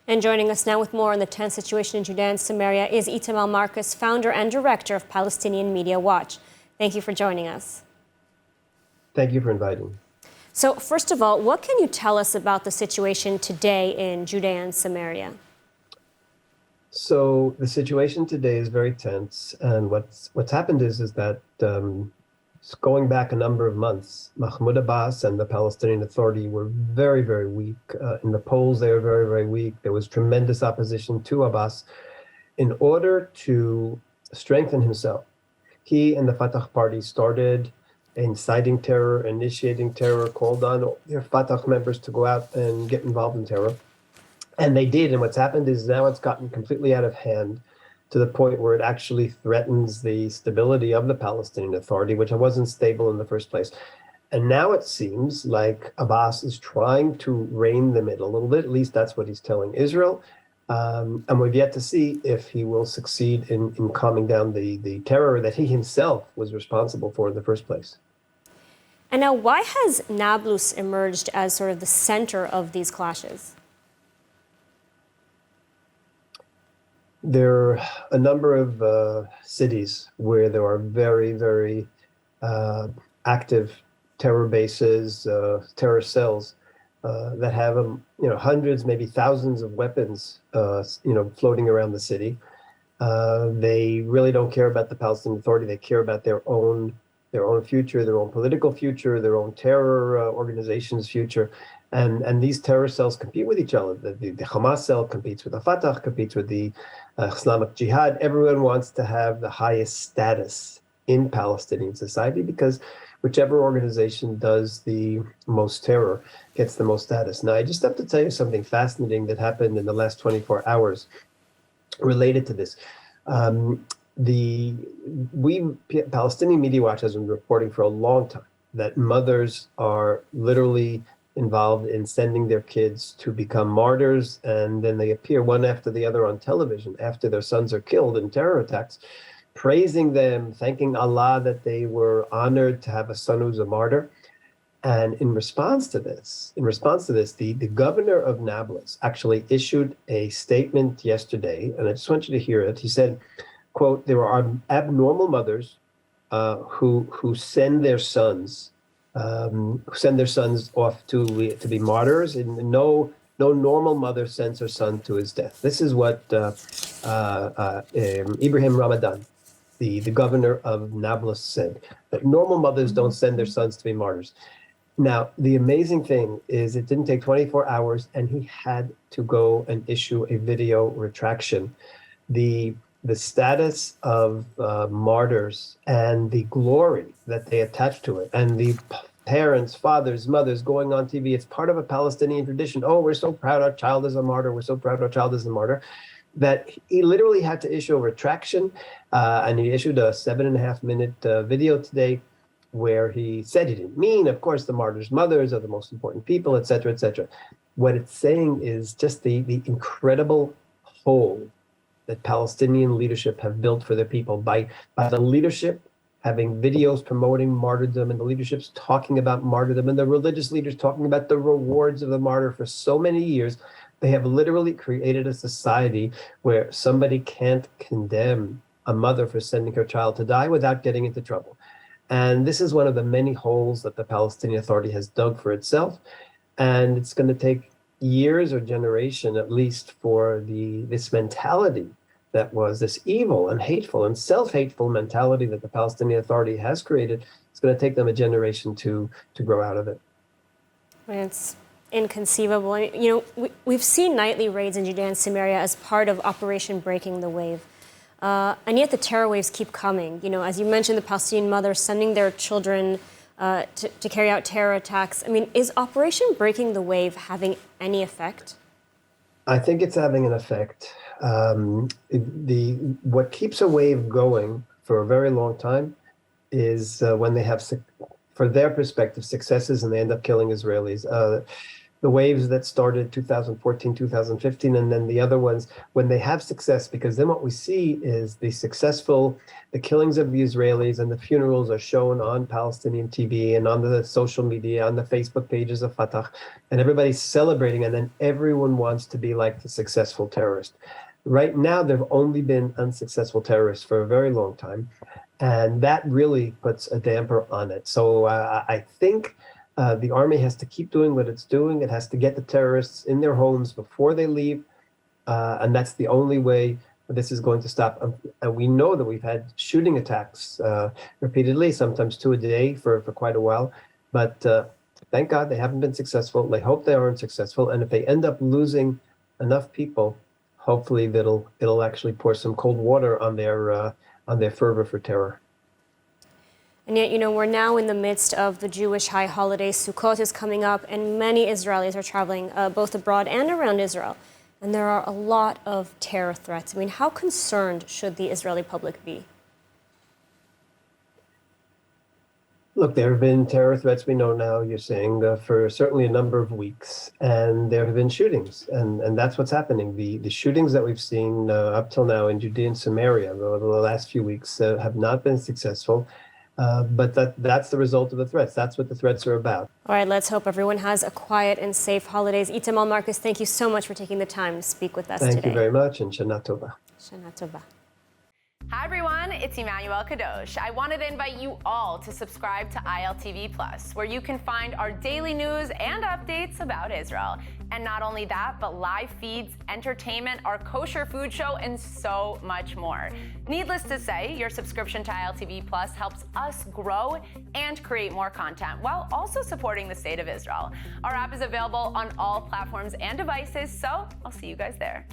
And joining us now with more on the tense situation in Judea and Samaria is Itamar Marcus, founder and director of Palestinian Media Watch. Thank you for joining us. Thank you for inviting me. So first of all, what can you tell us about the situation today in Judea and Samaria? So the situation today is very tense, and what's happened is that going back a number of months, Mahmoud Abbas and the Palestinian Authority were very, very weak. In the polls, they were very, very weak. There was tremendous opposition to Abbas. In order to strengthen himself, he and the Fatah party started inciting terror, initiating terror, called on their Fatah members to go out and get involved in terror. And they did. And what's happened is now it's gotten completely out of hand to the point where it actually threatens the stability of the Palestinian Authority, which wasn't stable in the first place. And now it seems like Abbas is trying to rein them in a little bit. At least that's what he's telling Israel. And we've yet to see if he will succeed in calming down the terror that he himself was responsible for in the first place. And now, why has Nablus emerged as sort of the center of these clashes? There are a number of cities where there are very, very active terror bases, terror cells that have hundreds, maybe thousands of weapons, floating around the city. They really don't care about the Palestinian Authority. They care about their own future, their own political future, their own terror organization's future. And these terror cells compete with each other. The Hamas cell competes with the Fatah, competes with the Islamic Jihad. Everyone wants to have the highest status in Palestinian society because whichever organization does the most terror gets the most status. Now, I just have to tell you something fascinating that happened in the last 24 hours related to this. Palestinian Media Watch has been reporting for a long time that mothers are literally involved in sending their kids to become martyrs, and then they appear one after the other on television after their sons are killed in terror attacks, praising them, thanking Allah that they were honored to have a son who's a martyr. And in response to this, the governor of Nablus actually issued a statement yesterday, and I just want you to hear it. He said, quote, "There are abnormal mothers who send their sons off to be martyrs, and no normal mother sends her son to his death." This is what Ibrahim Ramadan, the governor of Nablus, said, that normal mothers don't send their sons to be martyrs. Now, the amazing thing is it didn't take 24 hours, and he had to go and issue a video retraction. The status of martyrs and the glory that they attach to it, and the parents, fathers, mothers going on TV, it's part of a Palestinian tradition. Oh, we're so proud our child is a martyr. We're so proud our child is a martyr. That he literally had to issue a retraction, and he issued a 7.5-minute video today where he said he didn't mean, of course, the martyrs' mothers are the most important people, et cetera, et cetera. What it's saying is just the incredible hole that Palestinian leadership have built for their people by the leadership having videos promoting martyrdom, and the leadership's talking about martyrdom, and the religious leaders talking about the rewards of the martyr for so many years. They have literally created a society where somebody can't condemn a mother for sending her child to die without getting into trouble. And this is one of the many holes that the Palestinian Authority has dug for itself. And it's going to take years or generation at least for this mentality that was this evil and hateful and self-hateful mentality that the Palestinian Authority has created. It's going to take them a generation to grow out of it. It's inconceivable. I mean, we've seen nightly raids in Judea and Samaria as part of Operation Breaking the Wave. And yet the terror waves keep coming. As you mentioned, the Palestinian mothers sending their children to carry out terror attacks. I mean, is Operation Breaking the Wave having any effect? I think it's having an effect. What keeps a wave going for a very long time is when they have, for their perspective, successes and they end up killing Israelis. the waves that started 2014, 2015, and then the other ones, when they have success, because then what we see is the killings of the Israelis and the funerals are shown on Palestinian TV and on the social media, on the Facebook pages of Fatah, and everybody's celebrating, and then everyone wants to be like the successful terrorist. Right now, there have only been unsuccessful terrorists for a very long time, and that really puts a damper on it. So I think the army has to keep doing what it's doing. It has to get the terrorists in their homes before they leave, and that's the only way this is going to stop. And we know that we've had shooting attacks repeatedly, sometimes 2 a day for quite a while, but thank God they haven't been successful. I hope they aren't successful, and if they end up losing enough people, hopefully it'll actually pour some cold water on their fervor for terror. And yet, we're now in the midst of the Jewish high holiday. Sukkot is coming up, and many Israelis are traveling both abroad and around Israel. And there are a lot of terror threats. I mean, how concerned should the Israeli public be? Look, there have been terror threats, we know now, you're saying, for certainly a number of weeks, and there have been shootings, and that's what's happening. The shootings that we've seen up till now in Judea and Samaria over the last few weeks have not been successful, but that's the result of the threats. That's what the threats are about. All right, let's hope everyone has a quiet and safe holidays. Itamar Marcus, thank you so much for taking the time to speak with us today. Thank you very much, and Shana Tova. Shana Tova. Hi everyone, it's Emmanuel Kadosh. I wanted to invite you all to subscribe to ILTV Plus, where you can find our daily news and updates about Israel. And not only that, but live feeds, entertainment, our kosher food show, and so much more. Needless to say, your subscription to ILTV Plus helps us grow and create more content while also supporting the state of Israel. Our app is available on all platforms and devices, so I'll see you guys there.